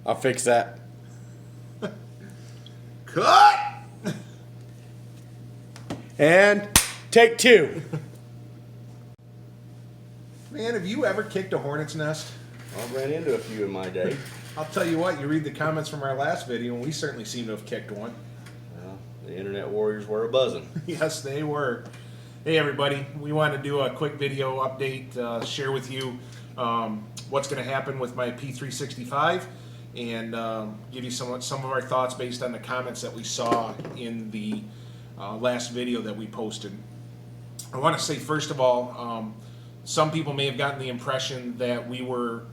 I'll fix that. Cut! And take two. Man, have you ever kicked a hornet's nest? I've ran into a few in my day. I'll tell you what, you read the comments from our last video, and we certainly seem to have kicked one. Well, the internet warriors were a buzzing. Yes, they were. Hey, everybody. We want to do a quick video update, share with you what's going to happen with my P365, and give you some of our thoughts based on the comments that we saw in the last video that we posted. I want to say, first of all, some people may have gotten the impression that we were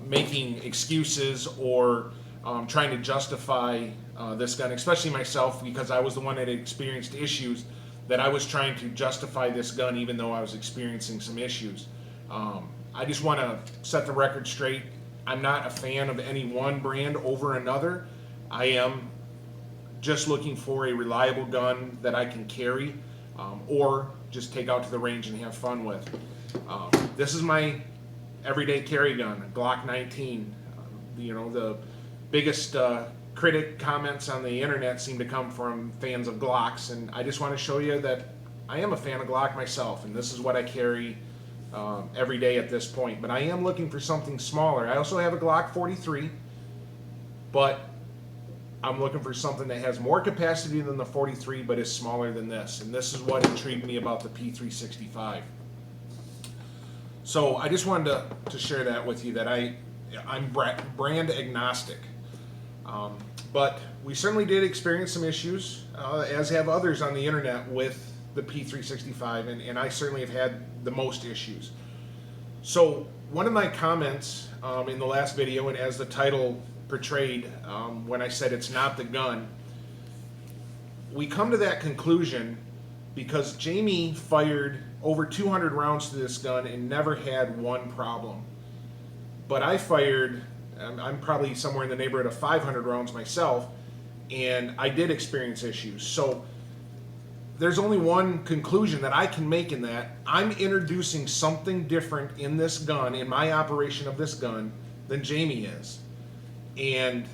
making excuses or trying to justify this gun, especially myself, because I was the one that had experienced issues, that I was trying to justify this gun even though I was experiencing some issues. I just want to set the record straight. I'm not a fan of any one brand over another. I am just looking for a reliable gun that I can carry or just take out to the range and have fun with. This is my everyday carry gun, a Glock 19. The biggest critic comments on the internet seem to come from fans of Glocks, and I just want to show you that I am a fan of Glock myself, and this is what I carry every day at this point. But I am looking for something smaller. I also have a Glock 43, but I'm looking for something that has more capacity than the 43 but is smaller than this, and this is what intrigued me about the P365. So I just wanted to share that with you, that I'm brand agnostic. But we certainly did experience some issues, as have others on the internet, with the P365, and I certainly have had the most issues. So one of my comments in the last video, and as the title portrayed, when I said it's not the gun, we come to that conclusion because Jamie fired over 200 rounds to this gun and never had one problem. But I fired, I'm probably somewhere in the neighborhood of 500 rounds myself, and I did experience issues. So there's only one conclusion that I can make in that. I'm introducing something different in this gun, in my operation of this gun, than Jamie is. And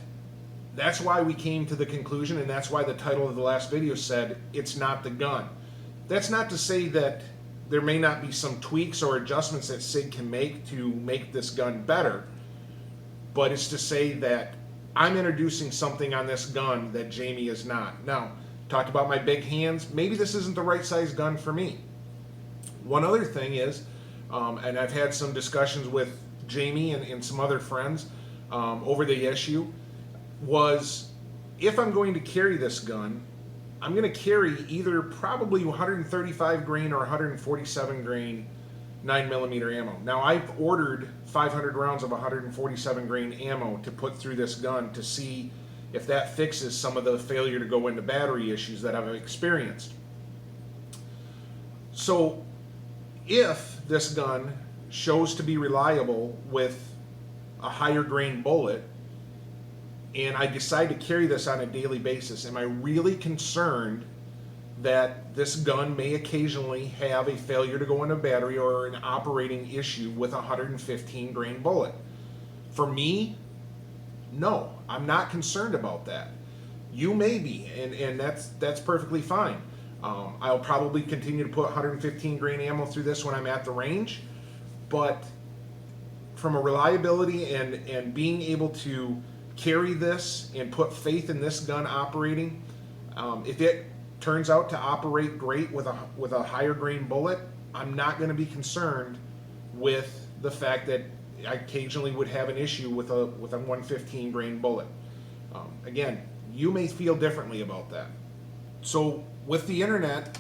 that's why we came to the conclusion, and that's why the title of the last video said, it's not the gun. That's not to say that there may not be some tweaks or adjustments that Sig can make to make this gun better, but it's to say that I'm introducing something on this gun that Jamie is not. Now, talked about my big hands. Maybe this isn't the right size gun for me. One other thing is, and I've had some discussions with Jamie and some other friends over the issue, was if I'm going to carry this gun, I'm going to carry either probably 135 grain or 147 grain 9mm ammo. Now, I've ordered 500 rounds of 147 grain ammo to put through this gun to see if that fixes some of the failure to go into battery issues that I've experienced. So if this gun shows to be reliable with a higher grain bullet, and I decide to carry this on a daily basis, am I really concerned that this gun may occasionally have a failure to go into battery or an operating issue with a 115 grain bullet? For me, no, I'm not concerned about that. You may be, and that's perfectly fine. I'll probably continue to put 115 grain ammo through this when I'm at the range, but from a reliability and being able to carry this and put faith in this gun operating, if it turns out to operate great with a higher grain bullet, I'm not going to be concerned with the fact that I occasionally would have an issue with a 115 grain bullet. Again, you may feel differently about that. So with the internet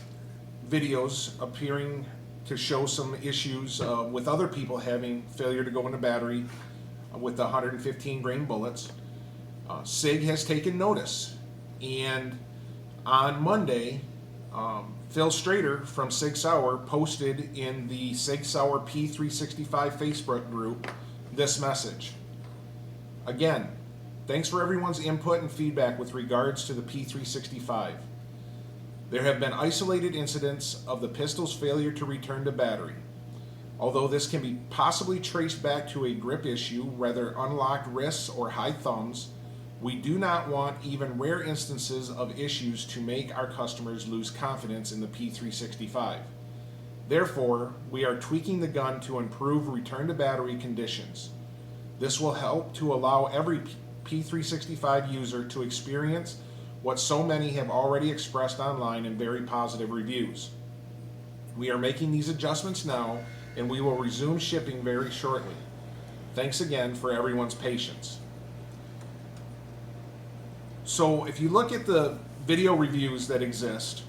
videos appearing to show some issues with other people having failure to go into battery with the 115 grain bullets, Sig has taken notice, and on Monday, Phil Strader from Sig Sauer posted in the Sig Sauer P365 Facebook group this message. Again, thanks for everyone's input and feedback with regards to the P365. There have been isolated incidents of the pistol's failure to return to battery. Although this can be possibly traced back to a grip issue, whether unlocked wrists or high thumbs, we do not want even rare instances of issues to make our customers lose confidence in the P365. Therefore, we are tweaking the gun to improve return to battery conditions. This will help to allow every P365 user to experience what so many have already expressed online in very positive reviews. We are making these adjustments now, and we will resume shipping very shortly. Thanks again for everyone's patience. So if you look at the video reviews that exist,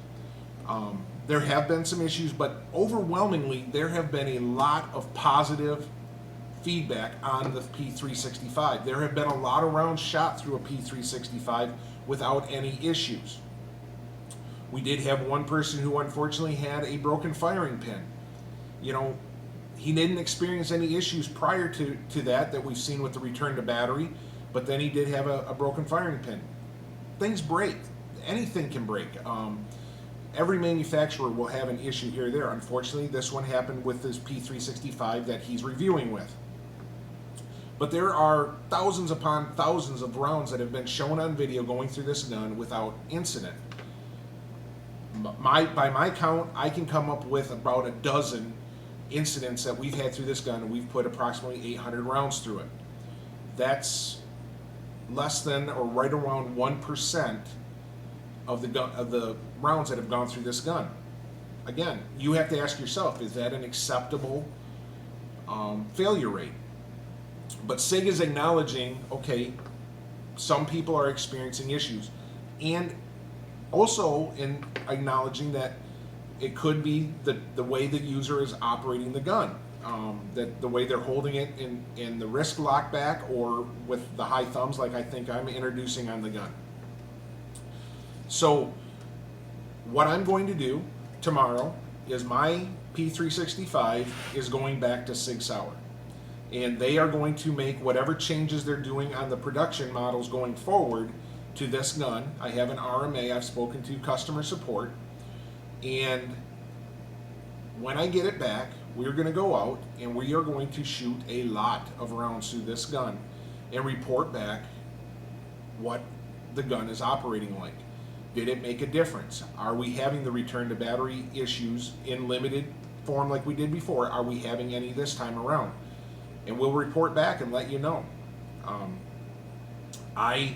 there have been some issues, but overwhelmingly there have been a lot of positive feedback on the P365. There have been a lot of rounds shot through a P365 without any issues. We did have one person who unfortunately had a broken firing pin. You know, he didn't experience any issues prior to that we've seen with the return to battery, but then he did have a broken firing pin. Things break. Anything can break. Every manufacturer will have an issue here or there. Unfortunately, this one happened with this P365 that he's reviewing with. But there are thousands upon thousands of rounds that have been shown on video going through this gun without incident. By my count, I can come up with about a dozen incidents that we've had through this gun, and we've put approximately 800 rounds through it. That's less than or right around 1% of the rounds that have gone through this gun. Again, you have to ask yourself, is that an acceptable failure rate? But Sig is acknowledging, okay, some people are experiencing issues, and also in acknowledging that it could be the way the user is operating the gun, that the way they're holding it in the wrist lock back or with the high thumbs like I think I'm introducing on the gun. So what I'm going to do tomorrow is my P365 is going back to Sig Sauer, and they are going to make whatever changes they're doing on the production models going forward to this gun. I have an RMA, I've spoken to customer support, and when I get it back, we're going to go out and we are going to shoot a lot of rounds through this gun and report back what the gun is operating like. Did it make a difference? Are we having the return to battery issues in limited form like we did before? Are we having any this time around? And we'll report back and let you know. I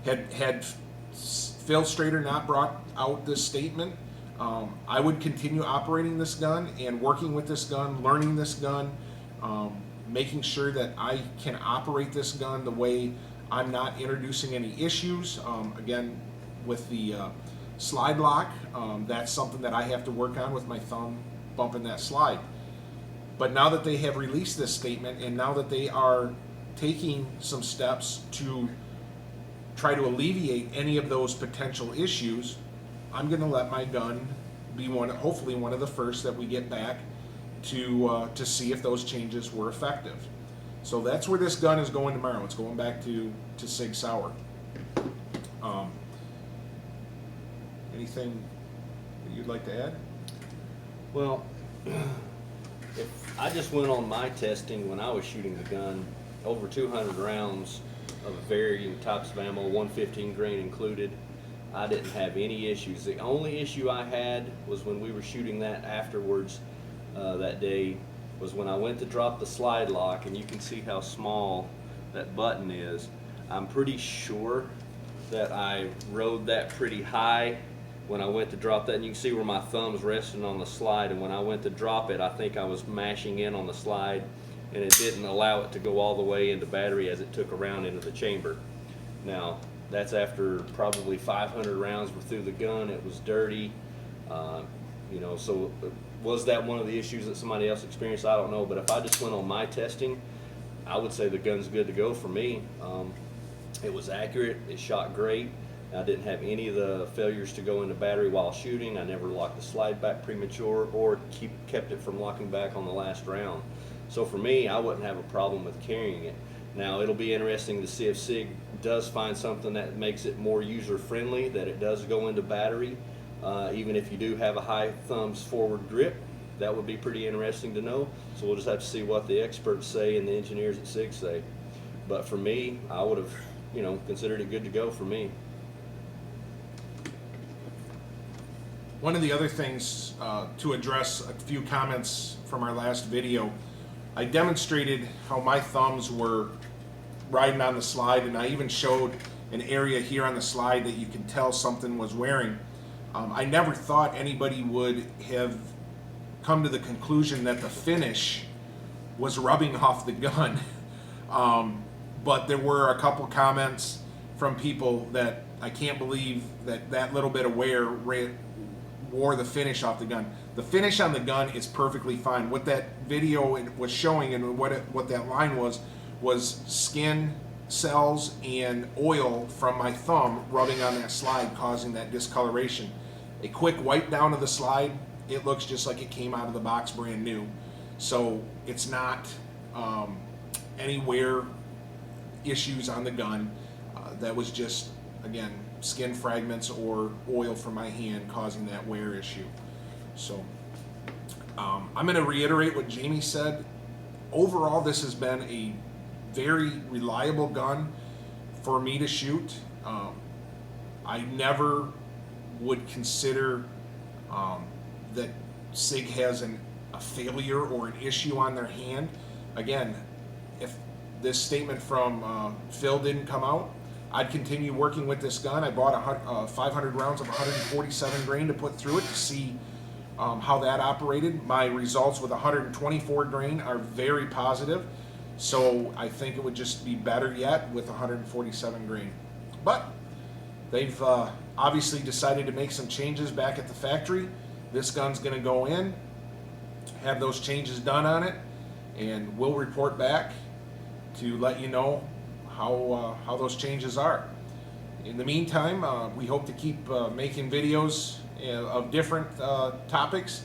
had Phil Strader not brought out this statement, I would continue operating this gun and working with this gun, learning this gun, making sure that I can operate this gun the way I'm not introducing any issues. Again, with the slide lock, that's something that I have to work on with my thumb bumping that slide. But now that they have released this statement, and now that they are taking some steps to try to alleviate any of those potential issues, I'm going to let my gun be hopefully one of the first that we get back to see if those changes were effective. So that's where this gun is going tomorrow. It's going back to Sig Sauer. Anything that you'd like to add? Well, if I just went on my testing when I was shooting the gun, over 200 rounds of varying types of ammo, 115 grain included, I didn't have any issues. The only issue I had was when we were shooting that afterwards that day, was when I went to drop the slide lock, and you can see how small that button is. I'm pretty sure that I rode that pretty high when I went to drop that, and you can see where my thumb's resting on the slide, and when I went to drop it, I think I was mashing in on the slide, and it didn't allow it to go all the way into battery as it took around into the chamber. Now, that's after probably 500 rounds were through the gun. It was dirty, you know, so was that one of the issues that somebody else experienced? I don't know, but if I just went on my testing, I would say the gun's good to go for me. It was accurate, it shot great. I didn't have any of the failures to go into battery while shooting. I never locked the slide back premature or kept it from locking back on the last round. So for me, I wouldn't have a problem with carrying it. Now, it'll be interesting to see if Sig does find something that makes it more user-friendly, that it does go into battery, even if you do have a high thumbs forward grip. that would be pretty interesting to know. So we'll just have to see what the experts say and the engineers at Sig say. But for me, I would have, you know, considered it good to go for me. One of the other things to address a few comments from our last video, I demonstrated how my thumbs were riding on the slide, and I even showed an area here on the slide that you can tell something was wearing. I never thought anybody would have come to the conclusion that the finish was rubbing off the gun. But there were a couple comments from people that I can't believe that that little bit of wear wore the finish off the gun. The finish on the gun is perfectly fine. What that video was showing and what that line was skin cells and oil from my thumb rubbing on that slide, causing that discoloration. A quick wipe down of the slide, it looks just like it came out of the box brand new. So it's not any wear issues on the gun. That was just, again, skin fragments or oil from my hand causing that wear issue. So I'm going to reiterate what Jamie said. Overall, this has been a very reliable gun for me to shoot. I never would consider that Sig has a failure or an issue on their hand. Again, if this statement from Phil didn't come out, I'd continue working with this gun. I bought 500 rounds of 147 grain to put through it to see how that operated. My results with 124 grain are very positive, so I think it would just be better yet with 147 grain. But they've obviously decided to make some changes back at the factory. This gun's going to go in, have those changes done on it, and we'll report back to let you know how those changes are. In the meantime, we hope to keep making videos of different topics,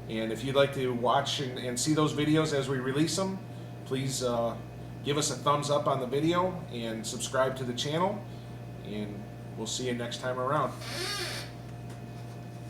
and if you'd like to watch and see those videos as we release them, please give us a thumbs up on the video and subscribe to the channel, and we'll see you next time around.